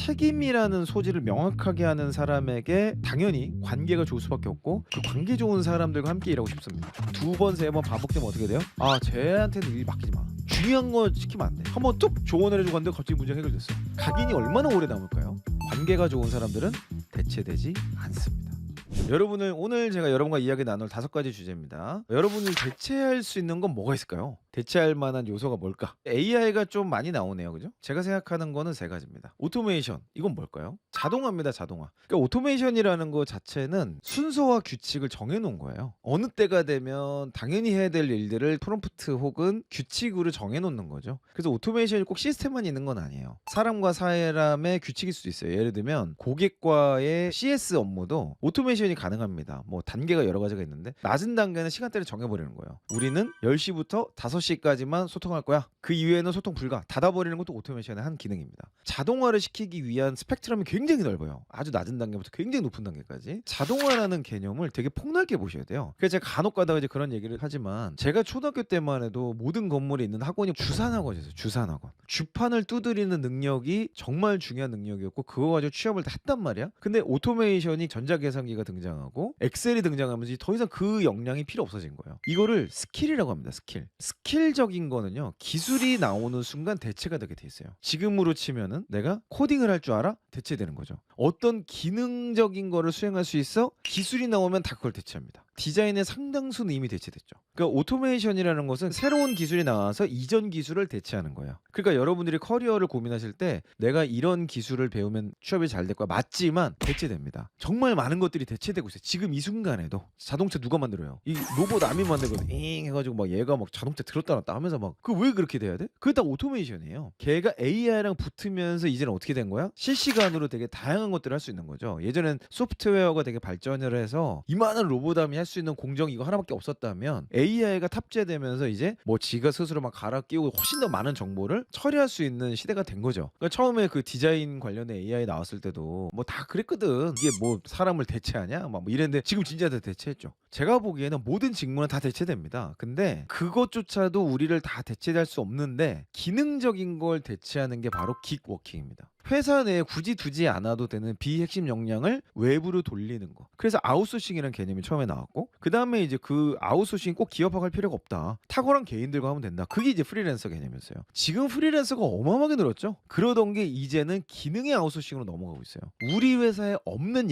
책임이라는 소지를 명확하게 하는 사람에게 당연히 관계가 좋을 수밖에 없고 그 관계 좋은 사람들과 함께 일하고 싶습니다. 두 번, 세 번 반복되면 어떻게 돼요? 아, 쟤한테는 일 맡기지 마. 중요한 거 시키면 안 돼. 한번 뚝 조언을 해주고 갔는데 갑자기 문제가 해결됐어. 각인이 얼마나 오래 남을까요? 관계가 좋은 사람들은 대체되지 않습니다. 여러분을 오늘 제가 여러분과 이야기 나눌 5가지 주제입니다. 여러분을 대체할 수 있는 건 뭐가 있을까요? 대체할 만한 요소가 뭘까? AI가 좀 많이 나오네요. 그죠? 제가 생각하는 거는 3가지입니다. 오토메이션. 이건 뭘까요? 자동화입니다. 자동화. 그러니까 오토메이션이라는 거 자체는 순서와 규칙을 정해 놓은 거예요. 어느 때가 되면 당연히 해야 될 일들을 프롬프트 혹은 규칙으로 정해 놓는 거죠. 그래서 오토메이션이 꼭 시스템만 있는 건 아니에요. 사람과 사람의 규칙일 수도 있어요. 예를 들면 고객과의 CS 업무도 오토메이션이 가능합니다. 뭐 단계가 여러 가지가 있는데 낮은 단계는 시간대를 정해버리는 거예요. 우리는 10시부터 5시까지만 소통할 거야. 그 이후에는 소통 불가. 닫아버리는 것도 오토메이션의 한 기능입니다. 자동화를 시키기 위한 스펙트럼이 굉장히 넓어요. 아주 낮은 단계부터 굉장히 높은 단계까지. 자동화라는 개념을 되게 폭넓게 보셔야 돼요. 그래서 제가 간혹 가다가 이제 그런 얘기를 하지만 제가 초등학교 때만 해도 모든 건물에 있는 학원이 주산학원이었어요. 주산학원. 주판을 두드리는 능력이 정말 중요한 능력이었고 그거 가지고 취업을 다 했단 말이야. 근데 오토메이션이 전자계산기가 등장하고 엑셀이 등장하면서 더 이상 그 역량이 필요 없어진 거예요. 이거를 스킬이라고 합니다. 스킬. 스킬적인 거는요. 기술이 나오는 순간 대체가 되게 돼 있어요. 지금으로 치면은 내가 코딩을 할 줄 알아? 대체되는 거죠. 어떤 기능적인 거를 수행할 수 있어? 기술이 나오면 다 그걸 대체합니다. 디자인의 상당수는 이미 대체됐죠. 그러니까 오토메이션이라는 것은 새로운 기술이 나와서 이전 기술을 대체하는 거예요. 그러니까 여러분들이 커리어를 고민하실 때 내가 이런 기술을 배우면 취업이 잘 될 거야. 맞지만 대체됩니다. 정말 많은 것들이 대체되고 있어요. 지금 이 순간에도 자동차 누가 만들어요? 이 로봇 암이 만들거든. 잉 해가지고 막 얘가 막 자동차 들었다 놨다 하면서 막 그 왜 그렇게 돼야 돼? 그게 다 오토메이션이에요. 걔가 AI랑 붙으면서 이제는 어떻게 된 거야? 실시간으로 되게 다양한 것들을 할 수 있는 거죠. 예전엔 소프트웨어가 되게 발전을 해서 이만한 로봇암이 할 수 있는 공정 이거 하나밖에 없었다면 AI가 탑재되면서 이제 뭐 지가 스스로 막 갈아 끼우고 훨씬 더 많은 정보를 처리할 수 있는 시대가 된 거죠. 그러니까 처음에 그 디자인 관련된 AI 나왔을 때도 뭐 다 그랬거든. 이게 뭐 사람을 대체하냐? 막 뭐 이랬는데 지금 진짜 다 대체했죠. 제가 보기에는 모든 직무는 다 대체됩니다. 근데 그것조차도 우리를 다 대체할 수 없는데 기능적인 걸 대체하는 게 바로 긱워킹입니다. 회사 내에 굳이 두지 않아도 되는 비핵심 역량을 외부로 돌리는 거. 그래서 아웃소싱이라는 개념이 처음에 나왔고 그 다음에 이제 그 아웃소싱 꼭 기업화할 필요가 없다. 탁월한 개인들과 하면 된다. 그게 이제 프리랜서 개념이었어요. 지금 프리랜서가 어마어마하게 늘었죠. 그러던 게 이제는 기능의 아웃소싱으로 넘어가고 있어요. 우리 회사에 없는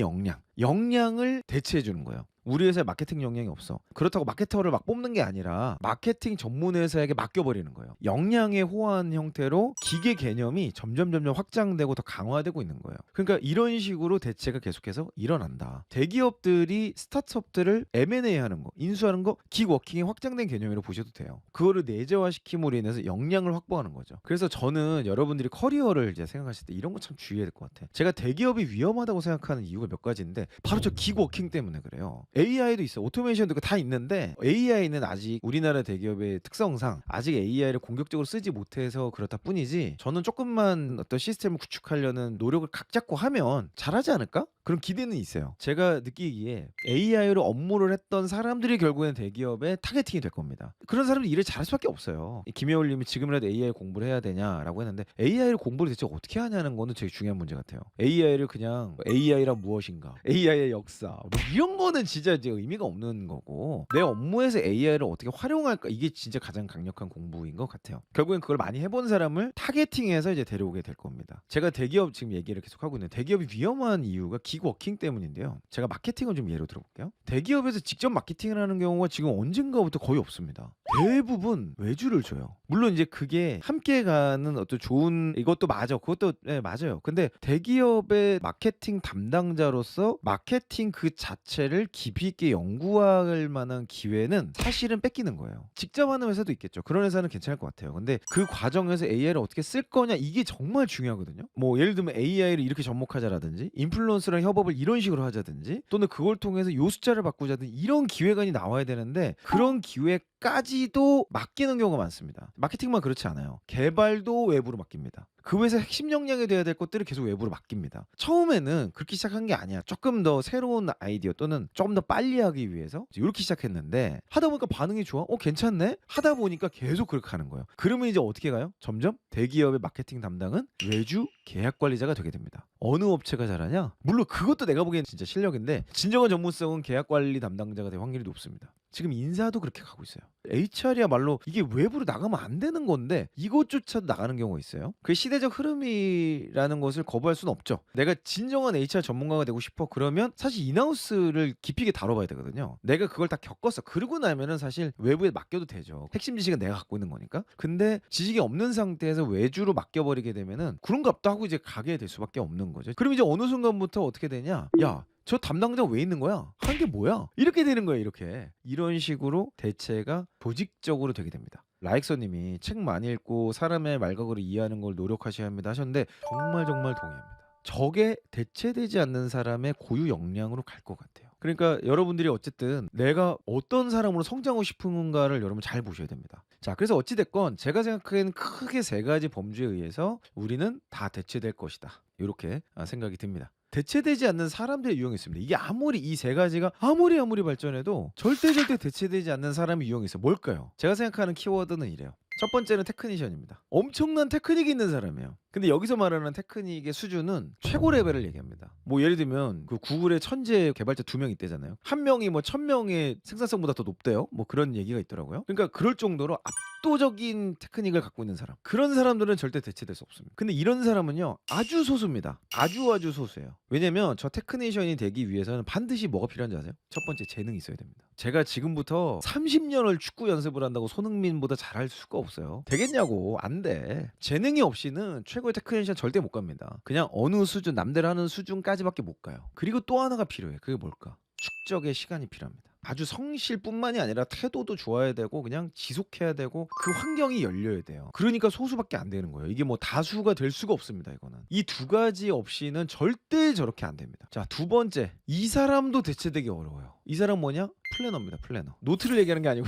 역량을 대체해 주는 거예요. 우리 회사에 마케팅 역량이 없어. 그렇다고 마케터를 막 뽑는 게 아니라 마케팅 전문 회사에게 맡겨버리는 거예요. 역량의 호환 형태로 기계 개념이 점점 확장되고 더 강화되고 있는 거예요. 그러니까 이런 식으로 대체가 계속해서 일어난다. 대기업들이 스타트업들을 M&A 하는 거, 인수하는 거, 긱워킹의 확장된 개념으로 보셔도 돼요. 그거를 내재화시킴으로 인해서 역량을 확보하는 거죠. 그래서 저는 여러분들이 커리어를 이제 생각하실 때 이런 거 참 주의해야 될 것 같아요. 제가 대기업이 위험하다고 생각하는 이유가 몇 가지인데 바로 저 긱워킹 때문에 그래요. AI도 있어. 오토메이션도 다 있는데 AI는 아직 우리나라 대기업의 특성상 아직 AI를 공격적으로 쓰지 못해서 그렇다 뿐이지 저는 조금만 어떤 시스템을 구축하려는 노력을 각 잡고 하면 잘하지 않을까? 그런 기대는 있어요. 제가 느끼기에 AI로 업무를 했던 사람들이 결국엔 대기업의 타겟팅이 될 겁니다. 그런 사람들이 일을 잘할 수밖에 없어요. 김혜올님이 지금이라도 AI 공부를 해야 되냐라고 했는데 AI를 공부를 대체 어떻게 하냐는 거는 되게 중요한 문제 같아요. AI를 그냥 AI란 무엇인가, AI의 역사 뭐 이런 거는 진짜 이제 의미가 없는 거고 내 업무에서 AI를 어떻게 활용할까 이게 진짜 가장 강력한 공부인 것 같아요. 결국엔 그걸 많이 해본 사람을 타겟팅해서 이제 데려오게 될 겁니다. 제가 대기업 지금 얘기를 계속 하고 있는데 대기업이 위험한 이유가 긱워킹 때문인데요. 제가 마케팅을 좀 예로 들어볼게요. 대기업에서 직접 마케팅을 하는 경우가 지금 언젠가부터 거의 없습니다. 대부분 외주를 줘요. 물론 이제 그게 함께 가는 어떤 좋은 이것도 맞아. 그것도 네, 맞아요. 근데 대기업의 마케팅 담당자로서 마케팅 그 자체를 깊이 있게 연구할 만한 기회는 사실은 뺏기는 거예요. 직접 하는 회사도 있겠죠. 그런 회사는 괜찮을 것 같아요. 근데 그 과정에서 AI를 어떻게 쓸 거냐 이게 정말 중요하거든요. 뭐 예를 들면 AI를 이렇게 접목하자라든지 인플루언서랑 협업을 이런 식으로 하자든지 또는 그걸 통해서 요 숫자를 바꾸자든지 이런 기획안이 나와야 되는데 그런 기획까지도 맡기는 경우가 많습니다. 마케팅만 그렇지 않아요. 개발도 외부로 맡깁니다. 그 회사 핵심 역량이 돼야 될 것들을 계속 외부로 맡깁니다. 처음에는 그렇게 시작한 게 아니야. 조금 더 새로운 아이디어 또는 조금 더 빨리 하기 위해서 이렇게 시작했는데 하다 보니까 반응이 좋아. 괜찮네? 하다 보니까 계속 그렇게 하는 거예요. 그러면 이제 어떻게 가요? 점점 대기업의 마케팅 담당은 외주 계약 관리자가 되게 됩니다. 어느 업체가 잘하냐? 물론 그것도 내가 보기엔 진짜 실력인데 진정한 전문성은 계약 관리 담당자가 될 확률이 높습니다. 지금 인사도 그렇게 가고 있어요. HR이야말로 이게 외부로 나가면 안 되는 건데 이것조차도 나가는 경우가 있어요. 그 시대적 흐름이라는 것을 거부할 수는 없죠. 내가 진정한 HR 전문가가 되고 싶어 그러면 사실 인하우스를 깊이게 다뤄봐야 되거든요. 내가 그걸 다 겪었어. 그러고 나면은 사실 외부에 맡겨도 되죠. 핵심 지식은 내가 갖고 있는 거니까. 근데 지식이 없는 상태에서 외주로 맡겨버리게 되면은 그런갑도 하고 이제 가게 될 수밖에 없는 거죠. 그럼 이제 어느 순간부터 어떻게 되냐? 야, 저 담당자 왜 있는 거야? 한 게 뭐야? 이렇게 되는 거예요. 이렇게 이런 식으로 대체가 조직적으로 되게 됩니다. 라익서님이 책 많이 읽고 사람의 말각으로 이해하는 걸 노력하셔야 합니다 하셨는데 정말 동의합니다. 적에 대체되지 않는 사람의 고유 역량으로 갈 것 같아요. 그러니까 여러분들이 어쨌든 내가 어떤 사람으로 성장하고 싶은가를 여러분 잘 보셔야 됩니다. 자, 그래서 어찌됐건 제가 생각하기에는 크게 세 가지 범주에 의해서 우리는 다 대체될 것이다. 이렇게 생각이 듭니다. 대체되지 않는 사람들의 유형이 있습니다. 이게 아무리 이 세 가지가 아무리 발전해도 절대 대체되지 않는 사람의 유형이 있어요. 뭘까요? 제가 생각하는 키워드는 이래요. 첫 번째는 테크니션입니다. 엄청난 테크닉이 있는 사람이에요. 근데 여기서 말하는 테크닉의 수준은 최고 레벨을 얘기합니다. 뭐 예를 들면 그 구글의 천재 개발자 2명 있대잖아요. 한 명이 뭐 1000명의 생산성보다 더 높대요. 뭐 그런 얘기가 있더라고요. 그러니까 그럴 정도로 압도적인 테크닉을 갖고 있는 사람. 그런 사람들은 절대 대체될 수 없습니다. 근데 이런 사람은요. 아주 소수입니다. 아주 소수예요. 왜냐면 저 테크니션이 되기 위해서는 반드시 뭐가 필요한지 아세요? 첫 번째 재능이 있어야 됩니다. 제가 지금부터 30년을 축구 연습을 한다고 손흥민보다 잘할 수가 없어요. 되겠냐고. 안 돼. 재능이 없이는 최고의 테크니션 절대 못 갑니다. 그냥 어느 수준 남들 하는 수준까지밖에 못 가요. 그리고 또 하나가 필요해. 그게 뭘까? 축적의 시간이 필요합니다. 아주 성실뿐만이 아니라 태도도 좋아야 되고 그냥 지속해야 되고 그 환경이 열려야 돼요. 그러니까 소수밖에 안 되는 거예요. 이게 뭐 다수가 될 수가 없습니다. 이거는 이 두 가지 없이는 절대 저렇게 안 됩니다. 자, 두 번째, 이 사람도 대체되기 어려워요. 이 사람 뭐냐? 플래너입니다. 플래너. 노트를 얘기하는 게 아니고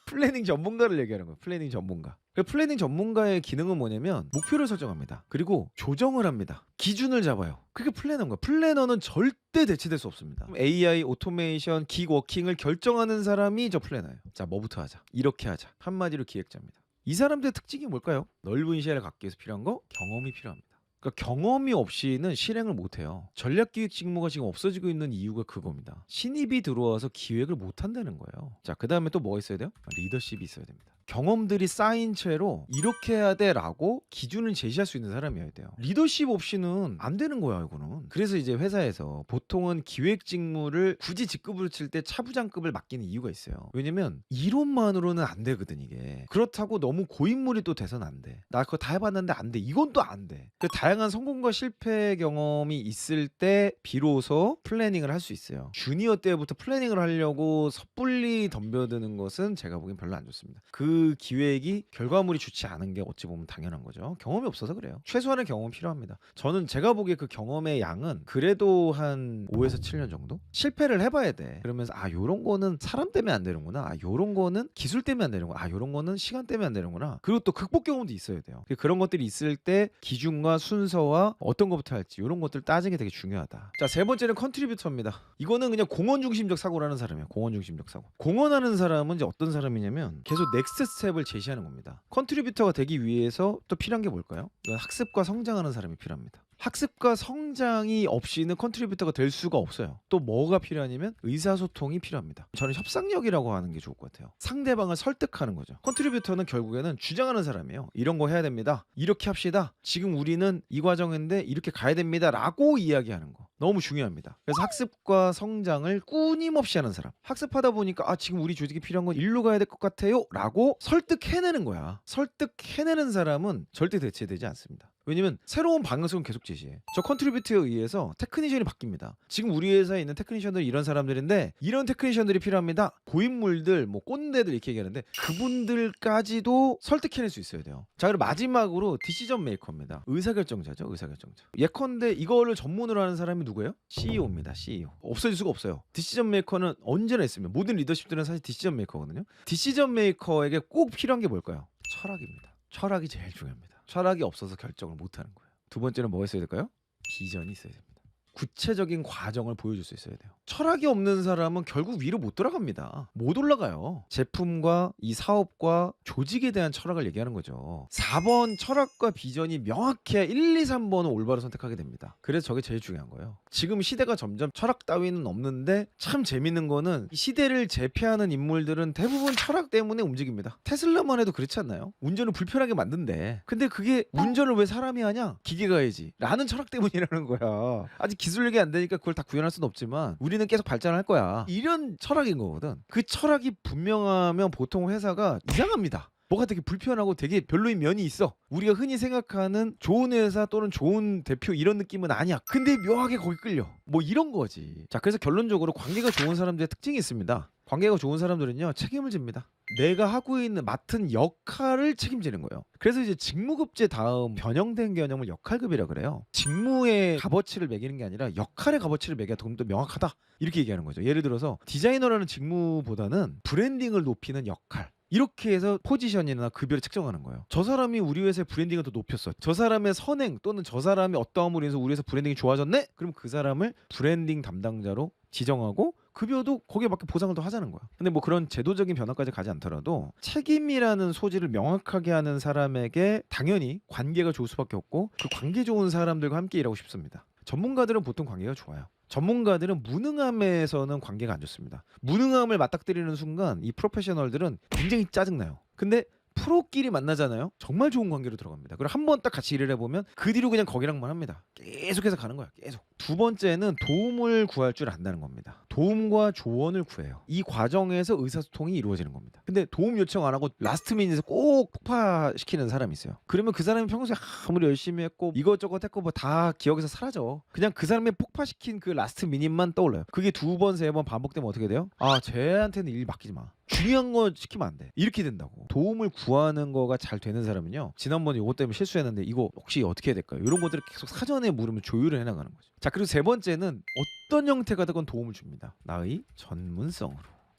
플래닝 전문가를 얘기하는 거예요. 플래닝 전문가. 플래닝 전문가의 기능은 뭐냐면 목표를 설정합니다. 그리고 조정을 합니다. 기준을 잡아요. 그게 플래너인 거야. 플래너는 절대 대체될 수 없습니다. AI, 오토메이션, 기워킹을 결정하는 사람이 저 플래너예요. 자, 뭐부터 하자. 이렇게 하자. 한마디로 기획자입니다. 이 사람들의 특징이 뭘까요? 넓은 시야를 갖기 위해서 필요한 거? 경험이 필요합니다. 그러니까 경험이 없이는 실행을 못해요. 전략기획 직무가 지금 없어지고 있는 이유가 그겁니다. 신입이 들어와서 기획을 못한다는 거예요. 자, 그 다음에 또 뭐가 있어야 돼요? 리더십이 있어야 됩니다. 경험들이 쌓인 채로 이렇게 해야 돼 라고 기준을 제시할 수 있는 사람이어야 돼요. 리더십 없이는 안 되는 거야 이거는. 그래서 이제 회사에서 보통은 기획 직무를 굳이 직급으로 칠 때 차부장급을 맡기는 이유가 있어요. 왜냐면 이론만으로는 안 되거든 이게. 그렇다고 너무 고인물이 또 돼서는 안 돼. 나 그거 다 해봤는데 안 돼. 이건 또 안 돼. 다양한 성공과 실패 경험이 있을 때 비로소 플래닝을 할 수 있어요. 주니어 때부터 플래닝을 하려고 섣불리 덤벼드는 것은 제가 보기엔 별로 안 좋습니다. 그 기획이 결과물이 좋지 않은 게 어찌 보면 당연한 거죠. 경험이 없어서 그래요. 최소한의 경험은 필요합니다. 저는 제가 보기에 그 경험의 양은 그래도 한 5에서 7년 정도? 실패를 해봐야 돼. 그러면서 요런 거는 사람 때문에 안 되는구나. 요런 거는 기술 때문에 안 되는구나. 요런 거는 시간 때문에 안 되는구나. 그리고 또 극복 경험도 있어야 돼요. 그런 것들이 있을 때 기준과 순서와 어떤 것부터 할지 이런 것들 따지는 게 되게 중요하다. 자, 세 번째는 컨트리뷰터입니다. 이거는 그냥 공헌 중심적 사고라는 사람이에요. 공헌 중심적 사고. 공헌하는 사람은 이제 어떤 사람이냐면 계속 넥스트 스텝을 제시하는 겁니다. 컨트리뷰터가 되기 위해서 또 필요한 게 뭘까요? 이건 학습과 성장하는 사람이 필요합니다. 학습과 성장이 없이는 컨트리뷰터가 될 수가 없어요. 또 뭐가 필요하냐면 의사소통이 필요합니다. 저는 협상력이라고 하는 게 좋을 것 같아요. 상대방을 설득하는 거죠. 컨트리뷰터는 결국에는 주장하는 사람이에요. 이런 거 해야 됩니다. 이렇게 합시다. 지금 우리는 이 과정인데 이렇게 가야 됩니다. 라고 이야기하는 거. 너무 중요합니다. 그래서 학습과 성장을 끊임없이 하는 사람. 학습하다 보니까 지금 우리 조직이 필요한 건 일로 가야 될 것 같아요. 라고 설득해내는 거야. 설득해내는 사람은 절대 대체되지 않습니다. 왜냐면 새로운 방향성은 계속 제시해. 저 컨트리뷰터에 의해서 테크니션이 바뀝니다. 지금 우리 회사에 있는 테크니션들이 이런 사람들인데 이런 테크니션들이 필요합니다. 고인물들, 뭐 꼰대들 이렇게 얘기하는데 그분들까지도 설득해낼 수 있어야 돼요. 자, 그리고 마지막으로 디시전 메이커입니다. 의사결정자죠. 의사결정자. 예컨대 이거를 전문으로 하는 사람이 누구예요? CEO입니다. CEO. 없어질 수가 없어요. 디시전 메이커는 언제나 있습니다. 모든 리더십들은 사실 디시전 메이커거든요. 디시전 메이커에게 꼭 필요한 게 뭘까요? 철학입니다. 철학이 제일 중요합니다. 철학이 없어서 결정을 못하는 거예요. 두 번째는 뭐가 있어야 될까요? 비전이 있어야 됩니다. 구체적인 과정을 보여줄 수 있어야 돼요. 철학이 없는 사람은 결국 위로 못 돌아갑니다. 못 올라가요. 제품과 이 사업과 조직에 대한 철학을 얘기하는 거죠. 4번 철학과 비전이 명확해야 1, 2, 3번은 올바로 선택하게 됩니다. 그래서 저게 제일 중요한 거예요. 지금 시대가 점점 철학 따위는 없는데 참 재밌는 거는 이 시대를 제패하는 인물들은 대부분 철학 때문에 움직입니다. 테슬라만 해도 그렇지 않나요? 운전을 불편하게 만든대. 근데 그게 운전을 왜 사람이 하냐? 기계가 해야지 라는 철학 때문이라는 거야. 아직 기술력이 안 되니까 그걸 다 구현할 수는 없지만 우리는 계속 발전할 거야. 이런 철학인 거거든. 그 철학이 분명하면 보통 회사가 이상합니다. 뭐가 되게 불편하고 되게 별로인 면이 있어. 우리가 흔히 생각하는 좋은 회사 또는 좋은 대표 이런 느낌은 아니야. 근데 묘하게 거기 끌려. 뭐 이런 거지. 자, 그래서 결론적으로 관계가 좋은 사람들의 특징이 있습니다. 관계가 좋은 사람들은요, 책임을 집니다. 내가 하고 있는 맡은 역할을 책임지는 거예요. 그래서 이제 직무급제 다음 변형된 개념을 역할급이라 그래요. 직무의 값어치를 매기는 게 아니라 역할의 값어치를 매겨야 좀 더 명확하다. 이렇게 얘기하는 거죠. 예를 들어서 디자이너라는 직무보다는 브랜딩을 높이는 역할. 이렇게 해서 포지션이나 급여를 책정하는 거예요. 저 사람이 우리 회사의 브랜딩을 더 높였어. 저 사람의 선행 또는 저 사람이 어떠함으로 인해서 우리 회사 브랜딩이 좋아졌네? 그럼 그 사람을 브랜딩 담당자로 지정하고 급여도 거기에 맞게 보상을 더 하자는 거야. 근데 뭐 그런 제도적인 변화까지 가지 않더라도 책임이라는 소지를 명확하게 하는 사람에게 당연히 관계가 좋을 수밖에 없고 그 관계 좋은 사람들과 함께 일하고 싶습니다. 전문가들은 보통 관계가 좋아요. 전문가들은 무능함에서는 관계가 안 좋습니다. 무능함을 맞닥뜨리는 순간 이 프로페셔널들은 굉장히 짜증나요. 근데 프로끼리 만나잖아요. 정말 좋은 관계로 들어갑니다. 그리고 한 번 딱 같이 일을 해보면 그 뒤로 그냥 거기랑만 합니다. 계속해서 가는 거야. 계속. 두 번째는 도움을 구할 줄 안다는 겁니다. 도움과 조언을 구해요. 이 과정에서 의사소통이 이루어지는 겁니다. 근데 도움 요청 안 하고 라스트 미닛에 꼭 폭파시키는 사람이 있어요. 그러면 그 사람이 평소에 아무리 열심히 했고 이것저것 했고 뭐 다 기억에서 사라져. 그냥 그 사람의 폭파시킨 그 라스트 미닛만 떠올라요. 그게 두 번, 세 번 반복되면 어떻게 돼요? 아, 쟤한테는 일 맡기지 마. 중요한 건 시키면 안 돼. 이렇게 된다고. 도움을 구하는 거가 잘 되는 사람은요, 지난번에 이것 때문에 실수했는데 이거 혹시 어떻게 해야 될까요? 이런 것들을 계속 사전에 물으면 조율을 해나가는 거죠. 자, 그리고 세 번째는 어떤 형태가 되건 도움을 줍니다. 나의 전문성으로.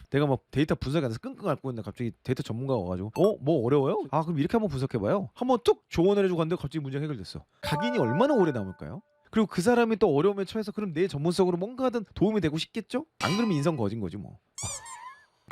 내가 막 데이터 분석이 안 돼서 끙끙 앓고 있는데 갑자기 데이터 전문가가 와가지고 뭐 어려워요? 아, 그럼 이렇게 한번 분석해봐요. 한번 뚝 조언을 해주고 갔는데 갑자기 문제가 해결됐어. 각인이 얼마나 오래 남을까요? 그리고 그 사람이 또 어려움에 처해서 그럼 내 전문성으로 뭔가 하든 도움이 되고 싶겠죠? 안 그러면 인성 거진 거지 뭐.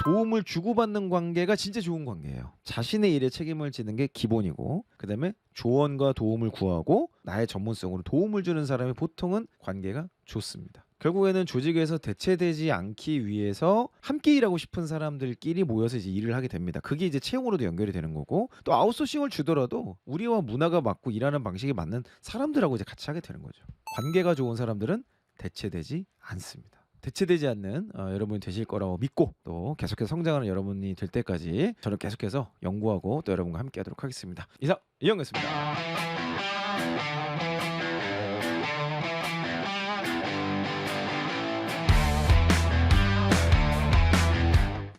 도움을 주고받는 관계가 진짜 좋은 관계예요. 자신의 일에 책임을 지는 게 기본이고, 그 다음에 조언과 도움을 구하고 나의 전문성으로 도움을 주는 사람이 보통은 관계가 좋습니다. 결국에는 조직에서 대체되지 않기 위해서 함께 일하고 싶은 사람들끼리 모여서 이제 일을 하게 됩니다. 그게 이제 채용으로도 연결이 되는 거고, 또 아웃소싱을 주더라도 우리와 문화가 맞고 일하는 방식이 맞는 사람들하고 이제 같이 하게 되는 거죠. 관계가 좋은 사람들은 대체되지 않습니다. 대체되지 않는 여러분이 되실 거라고 믿고 또 계속해서 성장하는 여러분이 될 때까지 저는 계속해서 연구하고 또 여러분과 함께 하도록 하겠습니다. 이상 이영이었습니다.